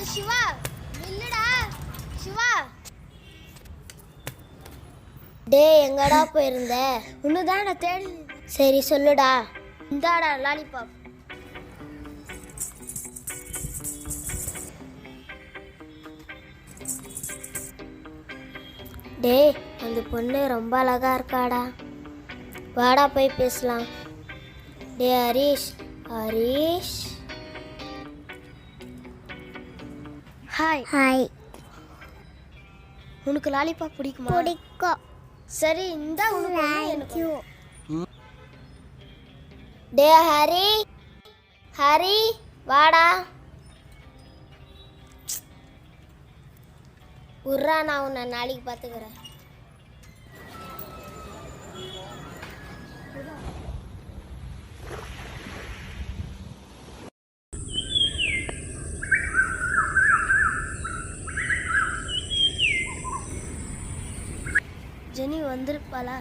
சிவா இல்லடா சிவா. டேய் எங்கடா போயிருந்த? உன்னதான தேடி. சரி சொல்லுடா. இந்தாடா லாலிபாப். டேய் அந்த பொண்ணு ரொம்ப அழகா இருக்காடா, வாடா போய் பேசலாம். டே ஹரிஷ். ஹரிஷ் ஹாய். ஹாய். உனக்கு லாலிபாப் பிடிக்குமா? பிடிக்கும். சரி இந்த உனக்கு தேங்க்யூ. டே ஹரி. ஹரி வாடா. உர்ரா நான் உன்னை நாளைக்கு பார்த்துக்கிறேன். ஜெனி வந்திருப்பாளா?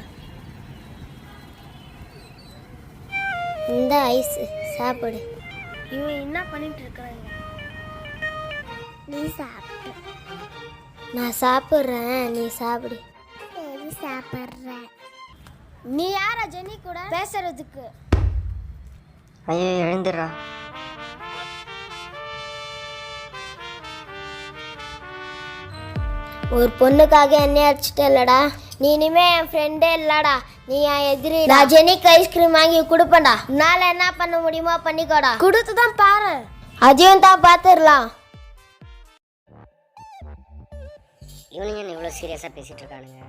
இந்த ஐஸ் சாப்பிடு. இவன் என்ன பண்ணிட்டு இருக்கிறாங்க? நீ சாப்பிட்டு. நான் சாப்பிட்றேன், நீ சாப்பிடு. சரி சாப்பிட்றேன். நீ யாரா ஜெனி கூட பேசுறதுக்கு? ஐயோ எழுந்துடுறா. ஒரு பொண்ணுக்காக என்ன அடிச்சிட்டலடா. நீ இனிமே என் ஃப்ரெண்டே இல்லடா, நீ என் எதிரி. நான் ஜெனிக்கு ஐஸ்கிரீம் வாங்கி கொடுப்பேன்டா. உன்னால என்ன பண்ண முடியுமோ பண்ணிக்கோடா. கொடுத்து தான் பாரு. அதையும் தான் பார்த்துடலாம். இவனுங்க இவ்வளோ சீரியஸாக பேசிகிட்டு இருக்கானுங்க.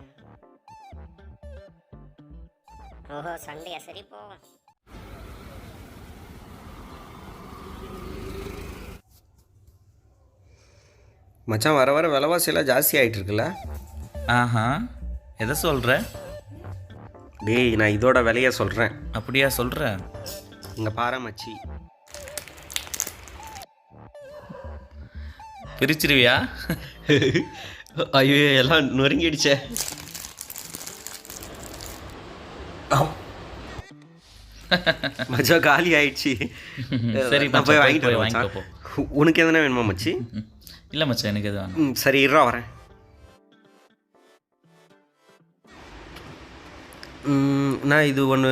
ஓஹோ சண்டையா, சரி போ. மச்சான் வர வர விலைவாசியெல்லாம் ஜாஸ்தி ஆகிட்டு இருக்குல்ல? ஆஹா, எதை சொல்கிற? டேய் நான் இதோட விலையை சொல்கிறேன். அப்படியா சொல்கிற? இங்கே பாரு மச்சி. பிரிச்சிருவியா? ஐயோ எல்லாம் நொறுங்கிடுச்சே. மச்சான் காலி ஆயிடுச்சு. சரி நான் போய் வாங்கிட்டு வாங்கிக்கோ. உனக்கு எதனா வேணுமா மச்சி? இல்லை மச்சான் எனக்கு எது வேணும். சரி இருறா வரேன். நான் இது ஒன்று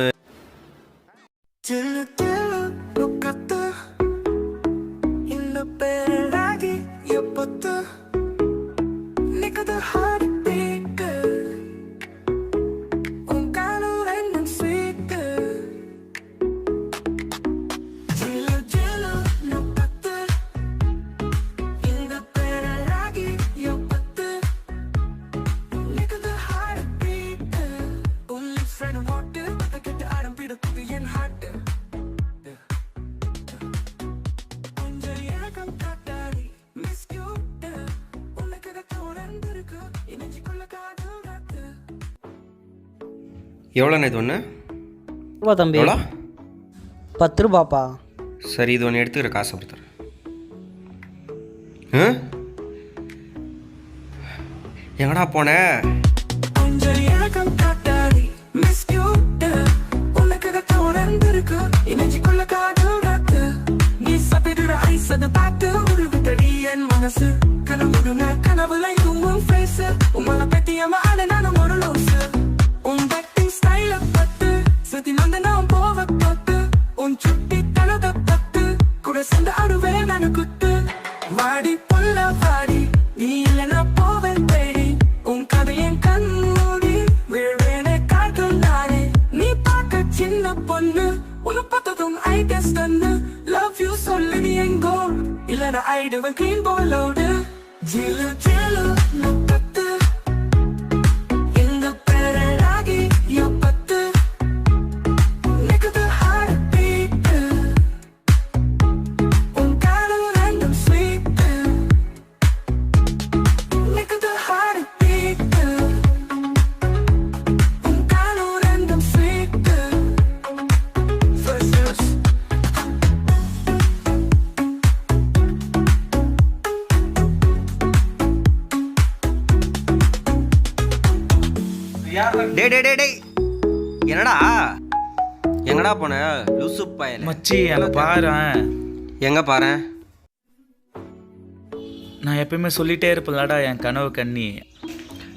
எவ்வளோண்ணா இது ஒன்று? ரூபா தம்பி. எவ்வளோ? 10 ரூபாப்பா. சரி இது ஒன்று எடுத்துக்கிற, காசு கொடுத்துறேன். எங்கடா போன? வாடி புள்ள வாடி, நீ இல்லைன்னா போவேன் தேடி. உன் கதையின் கண்மூடி விழுவேனே காட்டும் நானே. நீ பார்க்க சின்ன பொண்ணு, உன்னை பார்த்ததும் ஐ கெஸ் தன்னு. லவ் யூ சொல்லு நீ எங்கோ, இல்லைன்னா ஐடுவேன் கிளீன் போலோடு. ஜிலு ஜிலு நப்பத்து இந்த பேரராகி எப்பத்து நிக்குது ஹார்ட் பீட். உன் காதல் ரெண்டும் ஸ்வீட் நிக்குது ஹார்ட் பீட். உன் காதல் ரெண்டும் ஸ்வீட். First டே டே டே டே என்னடா எங்கடா போன லூசு பயல? மச்சி அங்கே பாரு. எங்க பாரு? நான் எப்பயுமே சொல்லிட்டே இருப்பேன்லடா என் கனவு கண்ணி.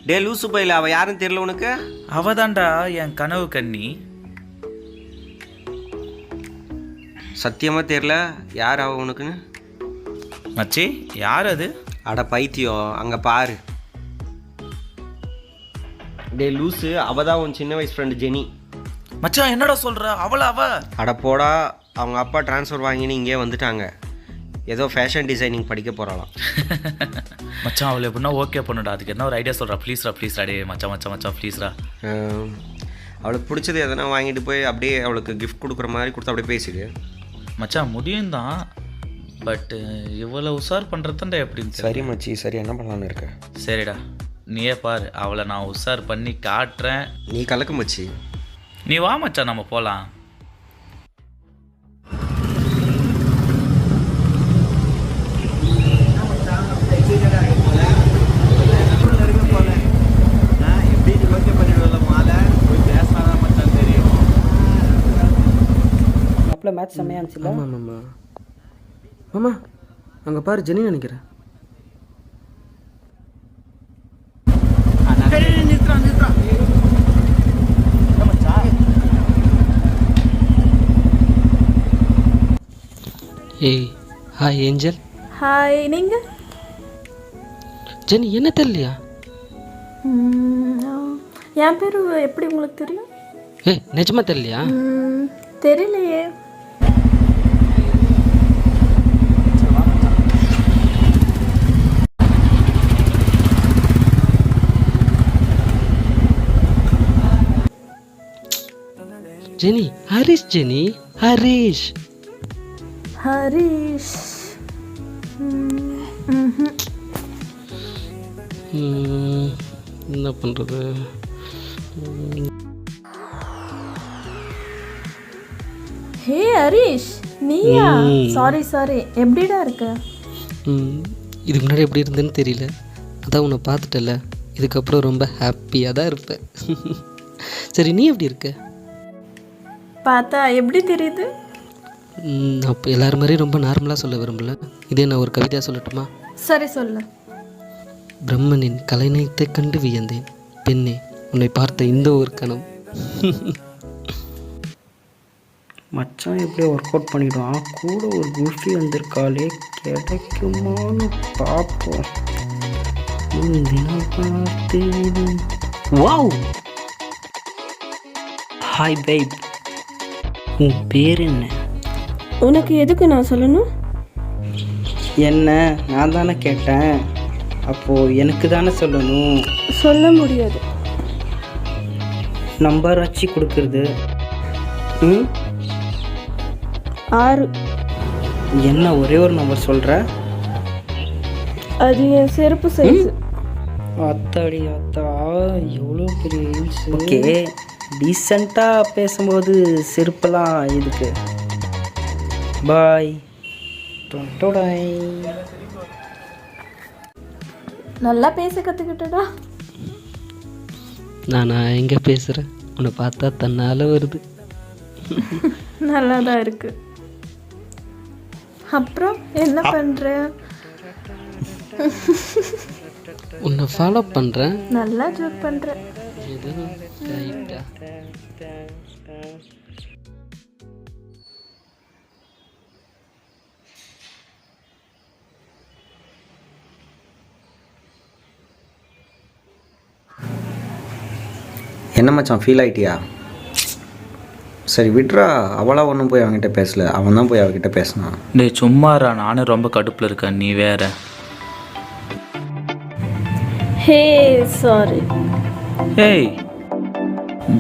டே லூசு பையில அவள் யாரும் தெரியல உனக்கு? அவதான்டா என் கனவு கண்ணி. சத்தியமாக தெரியல யார் அவ உனக்குன்னு? மச்சி யார் அது? அட பைத்தியம், அங்கே பாரு. டே லூசு, அவள் தான் உன் சின்ன வயசு ஃப்ரெண்டு ஜெனி. மச்சான் என்னடா சொல்ற? அவளா அவ? அட போடா, அவங்க அப்பா ட்ரான்ஸ்ஃபர் வாங்கின்னு இங்கே வந்துட்டாங்க. ஏதோ ஃபேஷன் டிசைனிங் படிக்க போகிறாளாம். மச்சான் அவளை எப்படின்னா ஓகே பண்ணுடா. அதுக்கு என்ன ஒரு ஐடியா சொல்கிறா? ப்ளீஸ்ரா டே மச்சான் மச்சான் மச்சான் ப்ளீஸ்ரா. அவளுக்கு பிடிச்சது எதனா வாங்கிட்டு போய் அப்படியே அவளுக்கு கிஃப்ட் கொடுக்குற மாதிரி கொடுத்து அப்படியே பேசிடு. மச்சான் முடியும் தான், பட்டு இவ்வளோ உஷார் பண்ணுறதுண்டா எப்படின்னு. சரி மச்சி, சரி என்ன பண்ணலான்னு இருக்க? சரிடா நீயே பாரு, அவளை நான் உஷார் பண்ணி காட்டுறேன். நீ கலக்கு மச்சி. நீ வா மச்சான் நம்ம போகலாம். அப்பல மேட்ச் செம்மையா இருந்துச்சுல? ஆமாம் மாமா, அங்கே பாரு ஜெனி நினைக்கிறேன். ஏய் ஹாய் ஏஞ்சல். ஹாய், நீங்கள்? ஜெனி என்ன தெரியலையா? என் பேர் எப்படி உங்களுக்கு தெரியும்? ஏய் நிஜமா தெரியலையா? தெரியலையே. ஜெனி ஹரிஷ். ஜெனி ஹரிஷ். ஹரிஷ். என்ன பண்ணுறது? ஹே ஹரிஷ், நீயா? சாரி எப்படிடா இருக்க? இதுக்கு முன்னாடி எப்படி இருந்தேன்னு தெரியல, அதான் உன்னை பார்த்துட்டல, இதுக்கப்புறம் ரொம்ப ஹாப்பியாக தான் இருப்பேன். சரி நீ எப்படி இருக்க? பார்த்தா எப்படி தெரியுது? அப்போ எல்லாரும் மாதிரி ரொம்ப நார்மலாக சொல்ல விரும்பல, இதே நான் ஒரு கவிதையாக சொல்லட்டுமா? சரி சொல்லு. பிரம்மனின் கலைநயத்தை கண்டு வியந்தேன், பெண்ணே உன்னை பார்த்த இந்த ஒரு கணம். மச்சான் எப்படியோ ஒர்க் அவுட் பண்ணிடுவான். கூட ஒரு குல்ஃபி வந்திருக்காளே, கிடைக்குமான்னு பார்ப்போம். வாவ், ஹாய் பேப், உன் பேர் என்ன? உனக்கு எதுக்கு நான் சொல்லணும்? என்ன நான் தானே கேட்டேன், அப்போது எனக்கு தானே சொல்லணும். சொல்ல முடியாது. நம்பர் வச்சு கொடுக்குறது. 6. என்ன ஒரே ஒரு நம்பர் சொல்கிற? அது என் செருப்பு சைஸ். அத்தாடி அத்தா, எவ்வளோ பெரிய ஹீல்ஸ். ஓகே, டீசெண்டாக பேசும்போது செருப்பெல்லாம் இதுக்கு. பாய். நல்லா பேச கற்றுக்கிட்டடா. நான் எங்கே பேசுகிறேன், உன்னை பார்த்தா தன்னால் வருது. நல்லா தான் இருக்கு. அப்புறம் என்ன பண்ணுற? உன்னை ஃபாலோ பண்ணுறேன். நல்லா ஜோக் பண்ணுற. என்ன மச்சான் ஃபீல் ஆகிட்டியா? சரி விட்றா, அவளாக ஒன்றும் போய் அவங்ககிட்ட பேசல, அவன் தான் போய் அவகிட்ட பேசினான். டேய் சும்மாரா, நானும் ரொம்ப கடுப்பில் இருக்கேன், நீ வேற. ஹே சாரி. ஏய்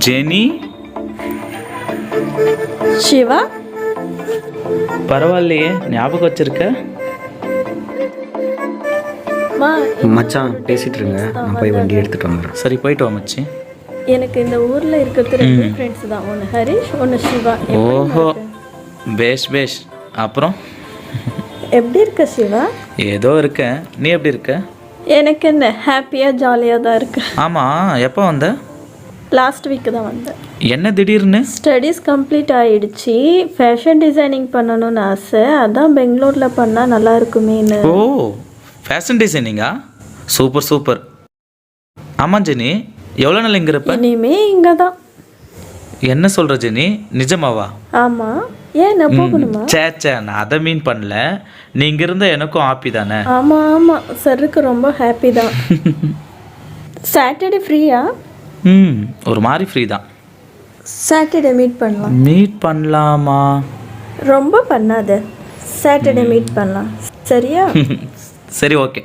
ஜெனி. சிவா, பரவாயில்லையே ஞாபகம் வச்சிருக்க. மச்சான் பேசிகிட்டு இருங்க, நான் போய் வண்டி எடுத்துகிட்டு வந்துடுறேன். சரி போயிட்டு வா மச்சி. எனக்கு இந்த ஊரில் இருக்கிறது 2 ஃப்ரெண்ட்ஸ் தான், ஒன்று ஹரிஷ், ஒன்று சிவா. ஓஹோ, பேஷ். அப்புறம் எப்படி இருக்க சிவா? ஏதோ இருக்கேன், நீ எப்படி இருக்க? எனக்கு என்ன, ஹாப்பியாக ஜாலியாக தான் இருக்கு. ஆமாம், எப்போ வந்த? லாஸ்ட் வீக்கு தான் வந்தேன். என்ன திடீர்னு? ஸ்டடீஸ் கம்ப்ளீட் ஆகிடுச்சு, ஃபேஷன் டிசைனிங் பண்ணணும்னு ஆசை, அதான் பெங்களூரில் பண்ணால் நல்லா இருக்குமேன்னு. ஓ ஃபேஷன் டிசைனிங்கா? Super super. ஆமாம் ஜெனி, எவ்வளோ நாள் இங்கே இருப்ப? இனிமே இங்கே தான். என்ன சொல்கிற ஜெனி, நிஜமாவா? ஆமாம், ஏன் நான் போகணுமா? சே நான் அதை மீன் பண்ணல. நீ இங்கே இருந்தால் எனக்கும் ஹாப்பி தானே? ஆமாம் ஆமாம், சருக்கு ரொம்ப ஹாப்பி தான். சாட்டர்டே ஃப்ரீயா? ஒரு மாதிரி ஃப்ரீ தான். சாட்டர்டே மீட் பண்ணலாம். மீட் பண்ணலாமா? ரொம்ப பண்ணாத, சாட்டர்டே மீட் பண்ணலாம், சரியா? சரி ஓகே.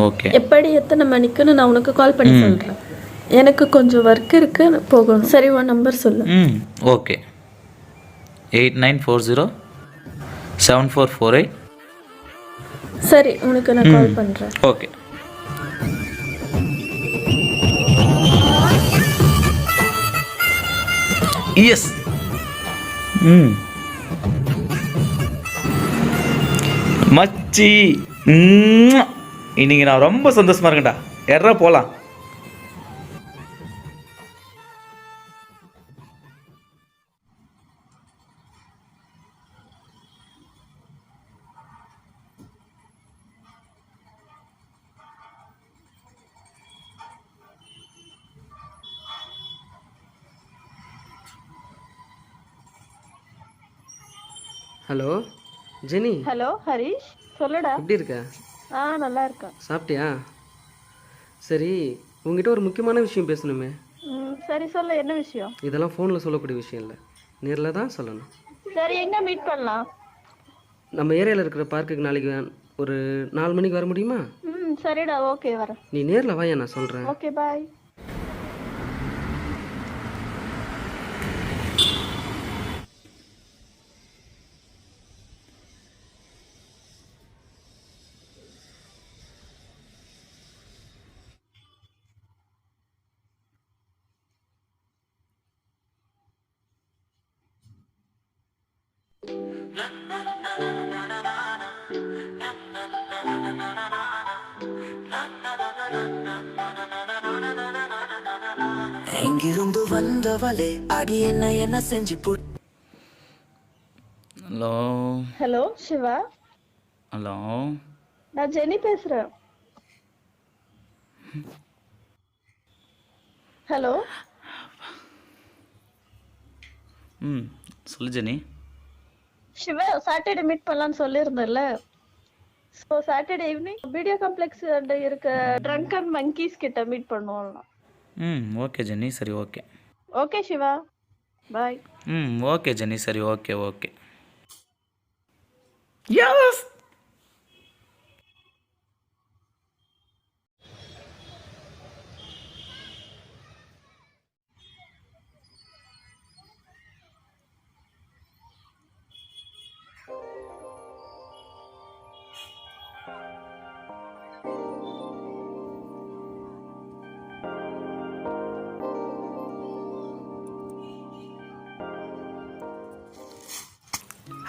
ஓகே. எப்படி எத்தனை மணிக்குன்னு நான் உனக்கு கால் பண்ணி சொல்கிறேன். எனக்கு கொஞ்சம் ஒர்க் இருக்கு, போகணும். சரி, உன் நம்பர் சொல்லு. ஓகே. 89407448. சரி, உனக்கு நான் கால் பண்ணுறேன். ஓகே. எஸ். மச்சி, இன்னைக்கு நான் ரொம்ப சந்தோஷமா இருக்கேன்டா. எட்ரா போலாம். Hello Jenny. ஹலோ ஹரிஷ், சொல்லுடா. எப்படி இருக்க? நல்லா இருக்கேன். சாப்பிட்டியா? சரி, உங்ககிட்ட ஒரு முக்கியமான விஷயம் பேசணுமே. சரி சொல்லு, என்ன விஷயம்? இதெல்லாம் ஃபோனில் சொல்லக்கூடிய விஷயம் இல்லை, நேரில் தான் சொல்லணும். சரி, எங்கே மீட் பண்ணலாம்? நம்ம ஏரியாவில் இருக்கிற பார்க்குக்கு நாளைக்கு ஒரு 4 மணிக்கு வர முடியுமா? சரிடா, ஓகே வரேன். நீ நேரில் வாயா, நான் சொல்கிறேன். Okay, bye. எங்கிருந்து வந்தவளே, அடி என்ன செஞ்சு போட். ஹலோ. ஹலோ சிவா. ஹலோ, நான் ஜெனி பேசுகிறேன். ஹலோ. சொல்லு ஜெனி. சிவா, சாட்டர்டே மீட் பண்ணலான்னு சொல்லியிருந்தேன்ல. So Saturday evening video complex இருக்க ட்ரங்கன் மங்கீஸ் கிட்ட மீட் பண்ணுவோம். ஓகே ஜெனி, சரி okay. Okay Shiva, bye. Okay Jenny, சரி okay okay. Yes.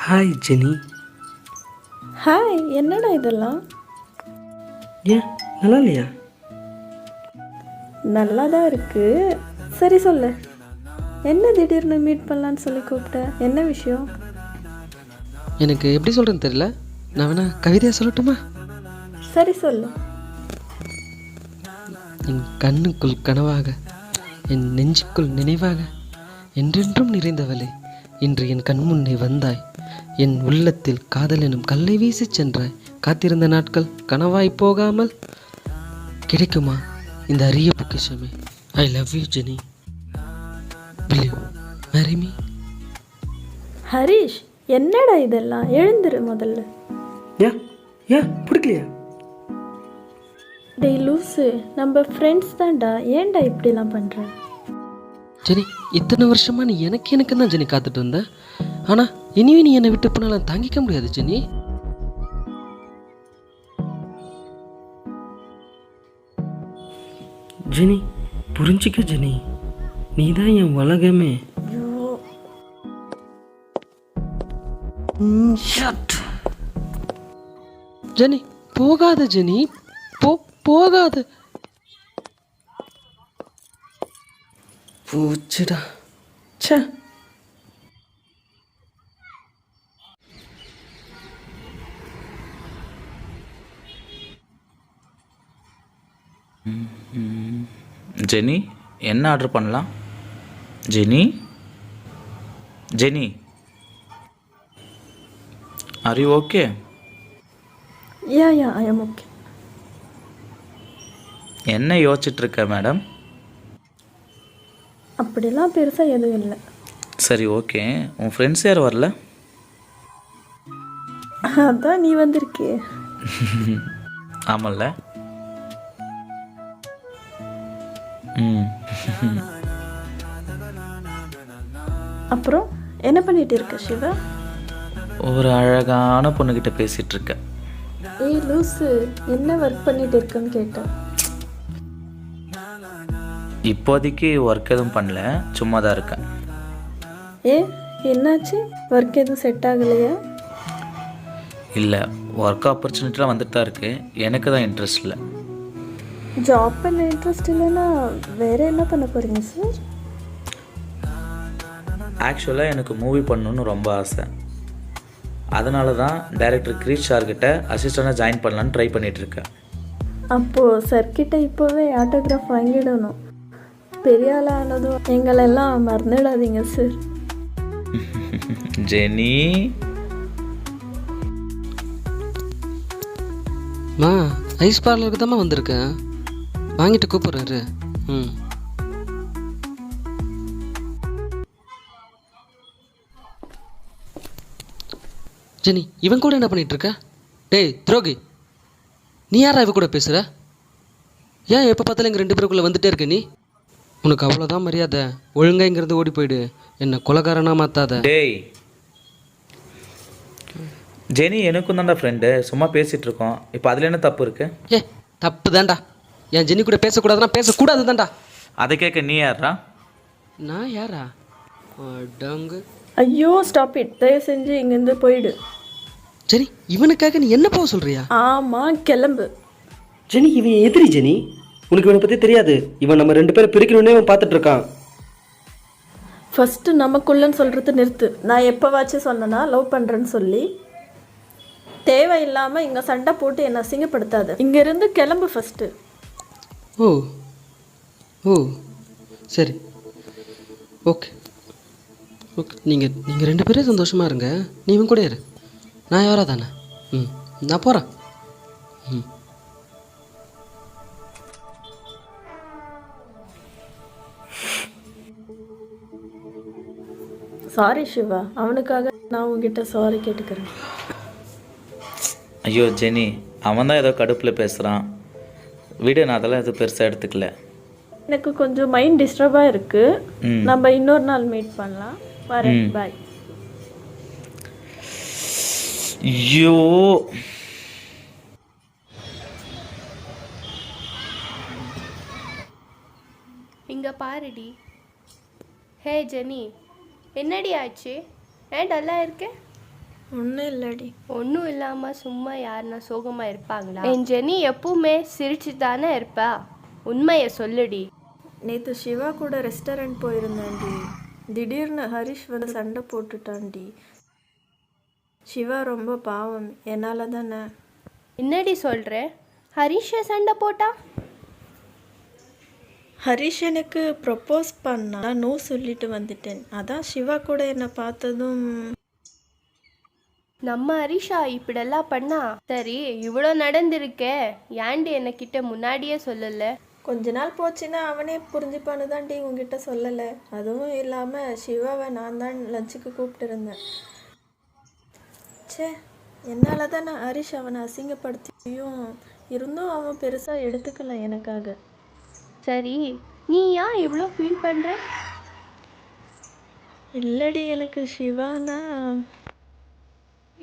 Hi Jenny. Hi, என்னடா இதெல்லாம்? ஏன் நல்லா இல்லையா? நல்லா தான் இருக்கு. சரி சொல்லு, என்ன திடீர்னு மீட் பண்ணலான்னு சொல்லி கூப்பிட்ட? என்ன விஷயம்? எனக்கு எப்படி சொல்கிறேன்னு தெரியல. நான் வேணா கவிதையாக சொல்லட்டுமா? சரி சொல்லு. என் கண்ணுக்குள் கனவாக, என் நெஞ்சுக்குள் நினைவாக, என்றென்றும் நிறைந்தவளே, இன்று என் கண்முன்னே வந்தாய். என் உள்ளத்தில் காதல் எனும் கல்லை வீசி சென்றாய். காத்திருந்த நாட்கள் கனவாய் போகாமல் கிடைக்குமா இந்த அரிய பொக்கிஷமே? I love you Jenny. will you marry me? Harish, என்னடா இதெல்லாம்? எழுந்துரு முதல்ல. ஏன் பிடிக்கலையா? டேய் லூசு, நம்ம ஃப்ரெண்ட்ஸ் தான்டா, ஏன்டா இப்படிலாம் பண்ணுற? ஜெனி, இத்தனை வருஷமா நீ எனக்கு தான் ஜெனி காத்துட்டு வந்த. ஆனால் இனிமே நீ என்னை விட்டு போனாலும் தாங்கிக்க முடியாது ஜெனி. ஜெனி புரிஞ்சிக்க ஜெனி, நீ தான் என் உலகமே. ஜெனி போகாத ஜெனி, போகாத. பூச்சிடா. ச்சே. ஜெனி என்ன ஆர்டர் பண்ணலாம்? Jenny Jenny are you okay? Yeah I am okay. என்ன யோசிச்சுட்ருக்க மேடம்? அப்படிலாம் பெருசாக எதுவும் இல்லை. சரி ஓகே, உன் ஃப்ரெண்ட்ஸ் யாரும் வரல? அதான் நீ வந்திருக்கே. ஆமல்ல. ம். அப்புறம் என்ன பண்ணிட்டு இருக்க சிவா? ஒரு அழகான பொண்ணுக்கிட்ட பேசிகிட்டு இருக்க. ஏய் லூஸு, என்ன ஒர்க் பண்ணிட்டு இருக்கேன்னு கேட்டேன். இப்போதைக்கு ஒர்க் எதுவும் பண்ணல, சும்மா தான் இருக்கேன். ஏ என்னாச்சு? ஒர்க் எதுவும் செட் ஆகலையா? இல்லை, ஒர்க் ஆப்பர்ச்சுனிட்டிலாம் வந்துட்டு தான் இருக்குது, எனக்கு தான் இன்ட்ரெஸ்ட் இல்லை. ஜாப் பண்ண இன்ட்ரெஸ்ட் இல்லைன்னா வேறு என்ன பண்ண போகிறீங்க சார்? ஆக்சுவலாக எனக்கு மூவி பண்ணணுன்னு ரொம்ப ஆசை. அதனால தான் டைரக்டர் கிரீஷ் சார்கிட்ட அசிஸ்டண்டாக ஜாயின் பண்ணலான்னு ட்ரை பண்ணிகிட்ருக்கேன். அப்போது சர்க்கிட்ட இப்போவே ஆட்டோகிராஃப் வாங்கிடணும். பெரிய ஆளானதும் எங்களெல்லாம் மறந்துடாதீங்க சார். ஜெனி மா, ஐஸ் பார்லருக்கு தாம்மா வந்திருக்கேன், வாங்கிட்டு கூப்பிட்றாரு. ம். ஜெனி, இவன் கூட என்ன பண்ணிட்டு இருக்க? டேய் துரோகி, நீ யாரா இவ கூட பேசுகிற? ஏன் எப்போ பார்த்தாலும் எங்கள் 2 பேருக்குள்ளே வந்துட்டே இருக்க நீ? உனக்கு அவ்வளோதான் மரியாதை, ஒழுங்கா இங்கேருந்து ஓடி போயிடு, என்னை கொலைகாரனாக மாற்றாத. டேய் ஜெனி எனக்கும் தான்டா ஃப்ரெண்டு, சும்மா பேசிகிட்டு இருக்கோம், இப்போ அதில் என்ன தப்பு இருக்குது? ஏ தப்பு தான்டா, என் ஜெனி கூட பேசக்கூடாதுன்னா பேசக்கூடாது தான்டா. அதை கேட்க நீ யாரா? நான் யாரா? டங்கு. ஐயோ ஸ்டாப் இட், தயவு செஞ்சு இங்கேருந்து போயிடு. ஜெனி, இவனுக்காக நீ என்ன போக சொல்கிறியா? ஆமாம் கிளம்பு. ஜெனி, இவன் எதிரி ஜெனி, உனக்கு இவனை பற்றி தெரியாது. இவன் நம்ம 2 பேரை பிரிக்கணுன்னே இவன் பார்த்துட்டு இருக்கான். ஃபஸ்ட்டு நமக்குள்ளன்னு சொல்கிறது நிறுத்து. நான் எப்போவாச்சும் சொன்னேன்னா லவ் பண்ணுறேன்னு சொல்லி தேவையில்லாமல் இங்கே சண்டை போட்டு என்னை அசிங்கப்படுத்தாது. இங்கேருந்து கிளம்பு ஃபஸ்ட்டு. ஓ ஓ சரி, ஓகே ஓகே, நீங்கள் 2 பேரும் சந்தோஷமாக இருங்க, நீ இவன் கூட இரு, நான் யாரா தானே. ம், நான் போகிறேன். ம். சாரி சிவா, அவனுக்காக நான் உங்ககிட்ட சாரி கேட்டுக்கிறேன். ஐயோ ஜெனி, அவன் தான் ஏதோ கடுப்பில் பேசுகிறான், வீடு நான் அதெல்லாம் எதுவும் பெருசாக எடுத்துக்கல. எனக்கு கொஞ்சம் மைண்ட் டிஸ்டர்பாக இருக்குது. நம்ம இன்னொரு நாள் மீட் பண்ணலாம். வரேன், பாய். ஐயோ இங்கே பாருடி. ஹே ஜெனி, என்னடி ஆச்சு? ஏன் டல்லா இருக்கே? ஒன்றும் இல்லடி. ஒன்றும் இல்லாமல் சும்மா யாருன்னா சோகமாக இருப்பாங்களா? என் ஜெனி எப்பவுமே சிரிச்சு தானே இருப்பா, உண்மையை சொல்லுடி. நேற்று சிவா கூட ரெஸ்டாரண்ட் போயிருந்தாண்டி, திடீர்னு ஹரிஷ் வந்து சண்டை போட்டுட்டான்டி. சிவா ரொம்ப பாவம், என்னால் தானே. என்னடி சொல்கிற? ஹரிஷை சண்டை போட்டா? ஹரிஷ் எனக்கு ப்ரப்போஸ் பண்ணா, நான் நோ சொல்லிட்டு வந்துட்டேன். அதான் சிவா கூட என்னை பார்த்ததும் நம்ம ஹரிஷா இப்படியெல்லாம் பண்ணா? சரி, இவ்வளோ நடந்திருக்கே, ஏன்டி என்னக்கிட்ட முன்னாடியே சொல்லலை? கொஞ்ச நாள் போச்சுன்னா அவனே புரிஞ்சுப்பான்னு தான்டி உங்ககிட்ட சொல்லலை. அதுவும் இல்லாமல் சிவாவை நான் தான் லஞ்சுக்கு கூப்பிட்டு இருந்தேன். சே, என்னால் தான் நான் ஹரிஷ் அவனை அசிங்கப்படுத்தியும் இருந்தும் அவன் பெருசாக எடுத்துக்கல எனக்காக. சரி, நீ ஏன் இவ்வளோ ஃபீல் பண்ணுற? இல்லடி, எனக்கு சிவானா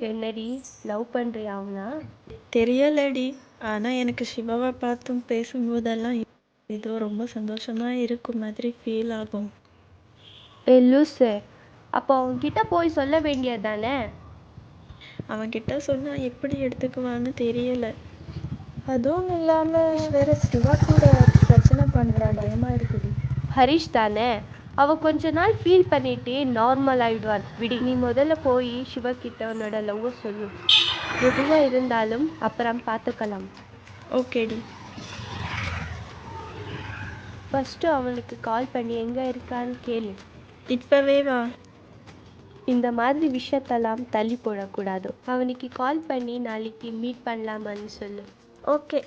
என்னடி லவ் பண்ணுறியா அவனா? தெரியலடி, ஆனால் எனக்கு சிவாவை பார்த்தும் பேசும்போதெல்லாம் ஏதோ ரொம்ப சந்தோஷமாக இருக்கும் மாதிரி ஃபீல் ஆகும். ஏ லூசு, அப்போ அவன்கிட்ட போய் சொல்ல வேண்டியது தானே? அவன்கிட்ட சொன்னால் எப்படி எடுத்துக்குவான்னு தெரியல. அதுவும் இல்லாமல் வேறு சிவா கூட பிரச்சனை பண்ணுறா, பயமாக இருக்குது. ஹரிஷ் தானே, அவன் கொஞ்ச நாள் ஃபீல் பண்ணிட்டு நார்மல் ஆகிடுவான், விடி. நீ முதல்ல போய் சிவகிட்ட உன்னோட லவ் சொல்லு, எதுவாக இருந்தாலும் அப்புறம் பார்த்துக்கலாம். ஓகேடி. ஃபஸ்ட்டு அவனுக்கு கால் பண்ணி எங்கே இருக்கான்னு கேளு. இப்பவே வா. இந்த மாதிரி விஷயத்தெல்லாம் தள்ளி போடக்கூடாது. அவனுக்கு கால் பண்ணி நாளைக்கு மீட் பண்ணலாமான்னு சொல்லு. ஓகே.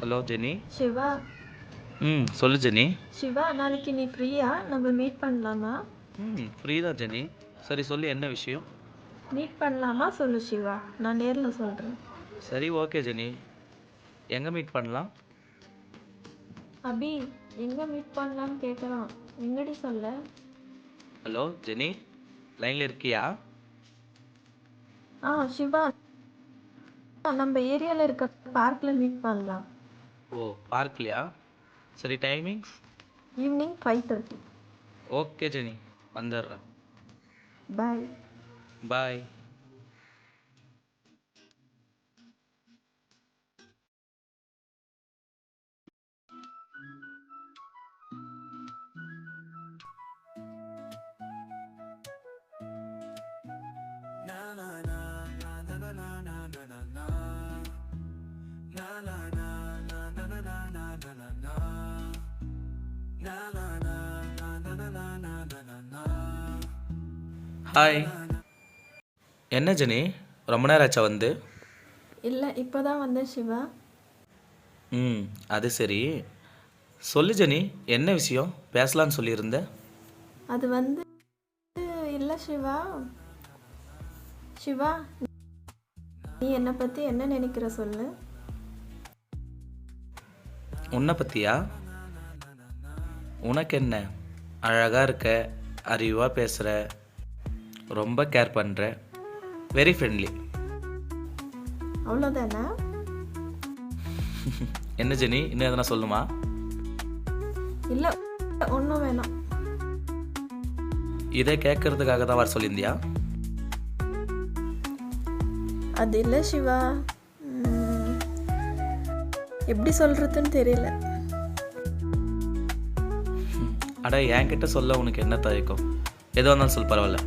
Hello Jenny. சிவா. சொல்லு ஜெனி. சிவா, நாளைக்கு நீ ஃப்ரீயா? நம்ம மீட் பண்ணலாமா? ஃப்ரீ தான் ஜெனி. சரி சொல்லு, என்ன விஷயம்? மீட் பண்ணலாமா சொல்லு சிவா, நான் நேரில் சொல்கிறேன். சரி ஓகே ஜெனி, எங்கே மீட் பண்ணலாம்? அபி, எங்கே மீட் பண்ணலான்னு கேட்குறான். எங்கடி சொல்ல? ஹலோ ஜெனி, லைனில் இருக்கியா? சிவா, நம்ம ஏரியாவில் இருக்க பார்க்கில் மீட் பண்ணலாம். ஓ, பார்க்கலையா? சரி, டைமிங்ஸ்? ஈவினிங் 5:30. ஓகே ஜெனி, வந்துடுறேன். பாய். பாய். ஹாய். என்ன ஜெனி, ரொம்ப நேரம் ஆச்சா வந்து? இல்லை, இப்போ தான் வந்தேன் சிவா. அது சரி. சொல்லு ஜெனி, என்ன விஷயம்? பேசலான்னு சொல்லியிருந்த. அது வந்து இல்லை சிவா. சிவா, நீ என்னை பற்றி என்ன நினைக்கிற சொல்லு. உன்னை பற்றியா? உனக்கு என்ன, அழகாக இருக்க, அறிவாக பேசுகிற, ரொம்ப கேர் பண்ணுற, வெரி ஃப்ரெண்ட்லி. அவ்வளோதானே? என்ன ஜெனி, இன்னும் எதனா சொல்லுமா? இல்லை, ஒன்றும் வேணாம். இதை கேட்கறதுக்காக தான் வர சொல்லியிருந்தியா? அது இல்லை சிவா, எப்படி சொல்கிறதுன்னு தெரியல. அட, என்கிட்ட சொல்ல உனக்கு என்ன தயக்கம்? எதுவாக இருந்தாலும் சொல், பரவாயில்ல.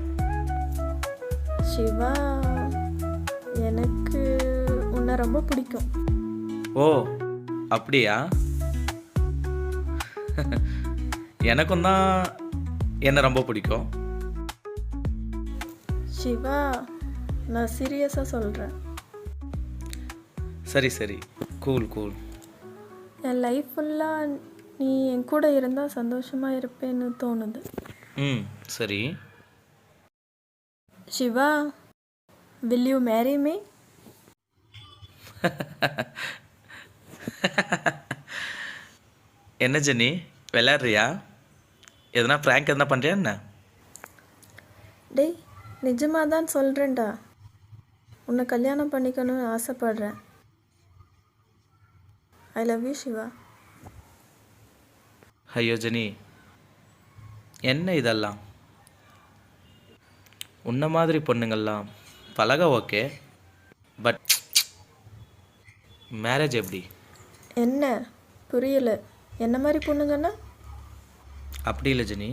சிவா, எனக்கு உன்னை ரொம்ப பிடிக்கும். ஓ, அப்படியா? எனக்கும் தான் என்ன ரொம்ப பிடிக்கும். சிவா, நான் சீரியஸாக சொல்கிறேன். சரி சரி, கூல் கூல். என் லைஃப் ஃபுல்லாக நீ என் கூட இருந்தால் சந்தோஷமாக இருப்பேன்னு தோணுது. சரி. Shiva, will you marry me? என்ன ஜெனி, விளையாடுறியா? எதனா ப்ராங்க் எதனா பண்ணுறியா என்ன? டேய், நிஜமாக தான் சொல்கிறேன்டா. உன்னை கல்யாணம் பண்ணிக்கணும்னு ஆசைப்படுறேன். I love you Shiva. ஐயோ ஜெனி, என்ன இதெல்லாம்? உன்ன மாதிரி பொண்ணுங்கள்லாம் பழக ஓகே, பட் மேரேஜ் எப்படி? என்ன புரியல? என்ன மாதிரி பொண்ணுங்கன்னா? அப்படி இல்லை ஜெனி,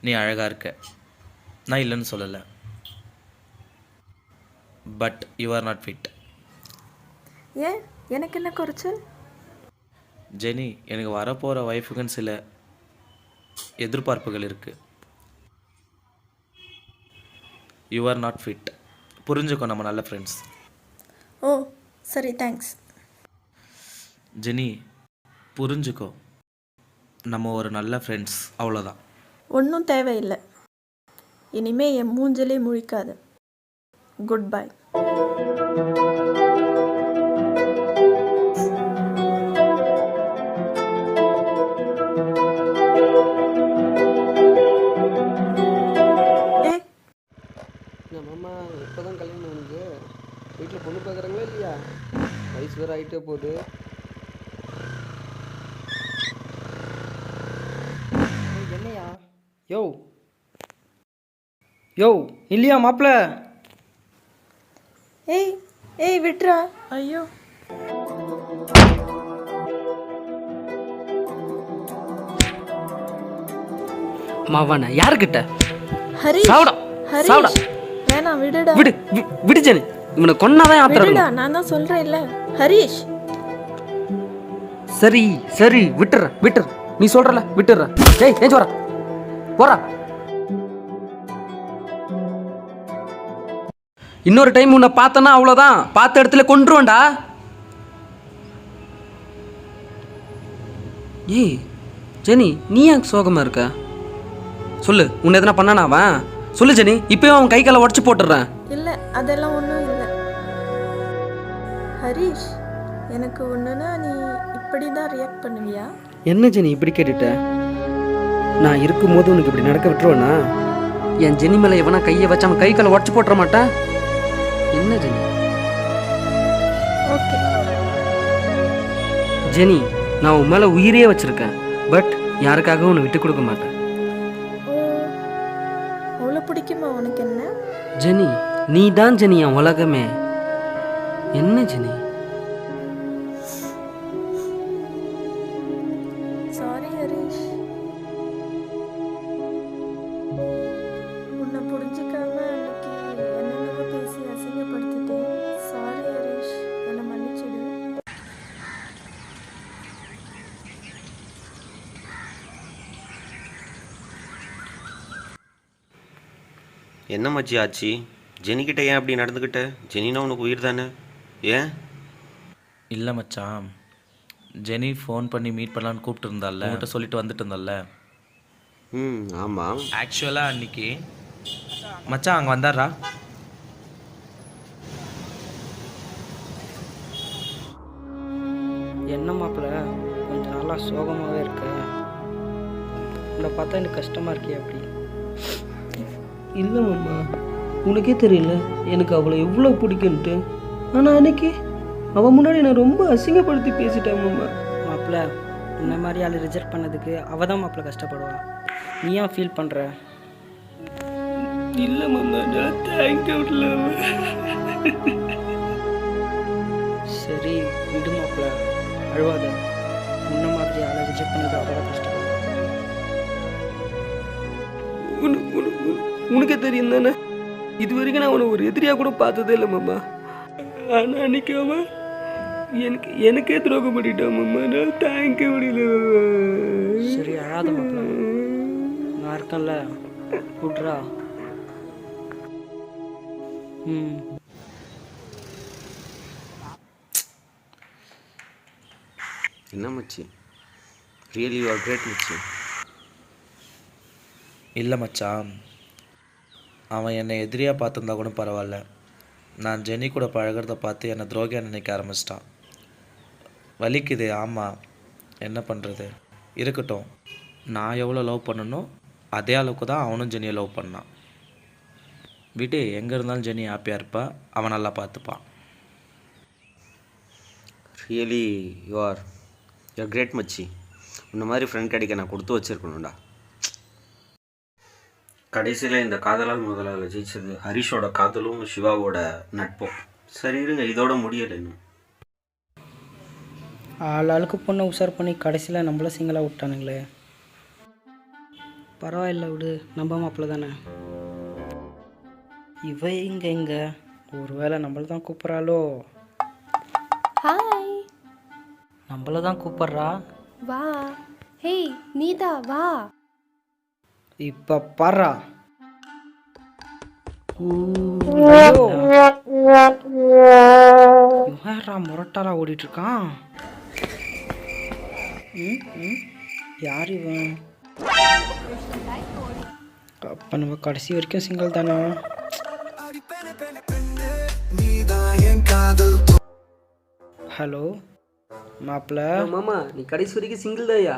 நீ அழகாக இருக்க, நான் இல்லைன்னு சொல்லலை, but you are not fit. ஏன், எனக்கு என்ன குறைச்சல்? ஜெனி, எனக்கு வரப்போகிற ஒய்ஃபுக்குன்னு சில எதிர்பார்ப்புகள் இருக்குது. You are not fit. புரிஞ்சுக்கோ, நம்ம நல்ல ஃப்ரெண்ட்ஸ். ஓ சரி, தேங்க்ஸ். ஜெனி, புரிஞ்சுக்கோ, நம்ம ஒரு நல்ல ஃப்ரெண்ட்ஸ், அவ்வளோதான். ஒன்றும் தேவையில்லை. இனிமே என் மூஞ்சிலே முழிக்காது. Good bye. மாமா இப்போ தான் கல்யாணம் ஆனது. வீட்டில் பொண்ணு பார்க்குறாங்களா இல்லையா? வயசு வேறு ஆகிட்டே போகுது. என்னையா? யோ யோ, இல்லையா மாப்பிள்ள? ஏய் ஏய் விட்றா. ஐயோ மாவான யாருக்கிட்ட ஹரிஷ் சாவுடா சாவுடா ஹரிஷ் வேணாம் விடுடா. விடு விடு ஜெனி, இவனை கொன்னாதான் ஆத்திரம் விடுடா, நான் தான் சொல்றேன்ல. ஹரிஷ் சரி சரி விட்டுற நீ சொல்றல விட்டுற. ஏய் ஏன் போறா போறா. இன்னொரு டைம் உன்னை பார்த்தனா அவ்வளோதான், பார்த்த இடத்துல கொன்றுவேன்டா. ஏய் ஜெனி, நீ ஏன் சோகமா இருக்க? சொல்லு, உன்னை எதனா பண்ணானா அவன்? சொல்லு ஜெனி, இப்பயும் அவன் கை காலை உடச்சு போட்டுடுறேன். இல்ல அதெல்லாம் ஒன்றும் இல்லை. ஹரிஷ் எனக்கு ஒன்றுனா நீ இப்படி தான் ரியாக்ட் பண்ணுவியா? என்ன ஜெனி இப்படி கேட்டுட்ட? நான் இருக்கும்போது உனக்கு இப்படி நடக்க விட்டுருவேனா? என் ஜெனி மேலே எவனா கையை வச்சு அவன் கை காலை உடச்சு போட்டுற மாட்டேன். என்ன ஜெனி? ஓகே ஜெனி, நான் உன் மேலே உயிரையே வச்சிருக்கேன். பட் யாருக்காகவும் உன்னை விட்டு கொடுக்க மாட்டேன். ஓ அவ்வளோ பிடிக்குமா உனக்கு என்ன? ஜெனி, நீ தான் ஜெனி என் உலகமே. என்ன ஜெனி? சாரி ஹரிஷ், உன்னை புரிஞ்சிக்காம அன்னைக்கு என்னென்னவோ பேசி அசிங்கப்படுத்திட்டேன். சாரி ஹரிஷ், என்னை மன்னிச்சிடு. என்ன மச்சி ஆச்சு? ஜெனிக்கிட்ட ஏன் அப்படி நடந்துக்கிட்ட? ஜெனினா உனக்கு உயிர் தானே, ஏன்? இல்லை மச்சான், ஜெனி ஃபோன் பண்ணி மீட் பண்ணலான்னு கூப்பிட்டு இருந்தால, உங்கள்கிட்ட சொல்லிட்டு வந்துட்டு இருந்தால. ஆமாம். ஆக்சுவலாக அன்னைக்கு மச்சான் அங்கே வந்தாரா? என்ன மாப்பிள்ள, கொஞ்சம் நாளாக சோகமாகவே இருக்க. உன்னை பார்த்தா எனக்கு கஷ்டமாக இருக்கே. அப்படி இல்லை மாமா, உனக்கே தெரியல எனக்கு அவளை எவ்வளோ பிடிக்குன்ட்டு. ஆனால் அன்னைக்கு அவன் முன்னாடி நான் ரொம்ப அசிங்கப்படுத்தி பேசிட்டேன் மாமா. மாப்பிள்ள, இந்த மாதிரி ஆள் ரிஜெக்ட் பண்ணதுக்கு அவள் தான் மாப்பிள்ள கஷ்டப்படுவா. நீ ஏன் ஃபீல் பண்ணுற? இல்லை மாமா, நான் தேங்க்யூ. சரி விடு மாப்பிள்ள, அழுவாத. முன்ன மாதிரி ஆளை ரிஜெக்ட் பண்ணது அவள் தான் கஷ்டப்படுவா. உனக்கே தெரியும் தானே, இது வரைக்கும் நான் அவனை ஒரு எதிரியாக கூட பார்த்ததே இல்லை மாமா. ஆனால் அன்னைக்கு அவன் எனக்கே துரோகம் பண்ணிட்டான் மாமா. நான் தேங்க்யூ முடியல. சரி அழாத மாப்பிள்ள, நான் இருக்கேன்ல, விட்றா. என்ன மச்சி, ரியலி யூ ஆர் கிரேட் மச்சி. இல்லை மச்சான், அவன் என்னை எதிரியாக பார்த்துருந்தா கூட பரவாயில்ல. நான் ஜெனி கூட பழகிறத பார்த்து என்னை துரோகியாக நினைக்க ஆரம்பிச்சிட்டான். வலிக்குது, ஆமாம், என்ன பண்ணுறது. இருக்கட்டும், நான் எவ்வளோ லவ் பண்ணனோ அதே அளவுக்கு தான் அவனும் ஜெனியை லவ் பண்ணான். விட்டு எங்கே இருந்தாலும் ஜெனி ஹாப்பியாக இருப்பா, அவன் நல்லா பார்த்துப்பான். ரியலி யூ ஆர் கிரேட் மச்சி. இந்த மாதிரி ஃப்ரெண்ட் கிடைக்க நான் கொடுத்து வச்சிருக்கணும்டா. கடைசியில் இந்த காதலால் முதலால் ஜெயிச்சது ஹரிஷோட காதலும் சிவாவோட நட்பும். சரி இருங்க, இதோட முடியலை இன்னும். ஆளுக்கு பொண்ணை உஷார் பண்ணி கடைசியில் நம்மள சிங்களாக விட்டானுங்களே. பரவாயில்ல விடு, நம்ம மாப்பிள்ள தானே. இவ எங்க ஒருவேளை நம்மள தான் கூப்பிட்றாளோ? ஹாய், நம்மள தான் கூப்பிட்றா. வா. ஹேய் நீதா, வா. இப்போ பாரா. முரட்டாரா ஓடிட்டு இருக்கான். யார் இவன்? அப்போ நம்ம கடைசி வரைக்கும் சிங்கிள் தானே. ஹலோ மாப்பிள்ள. மாமா, நீ கடைசி வரைக்கும் சிங்கிள் தாயா?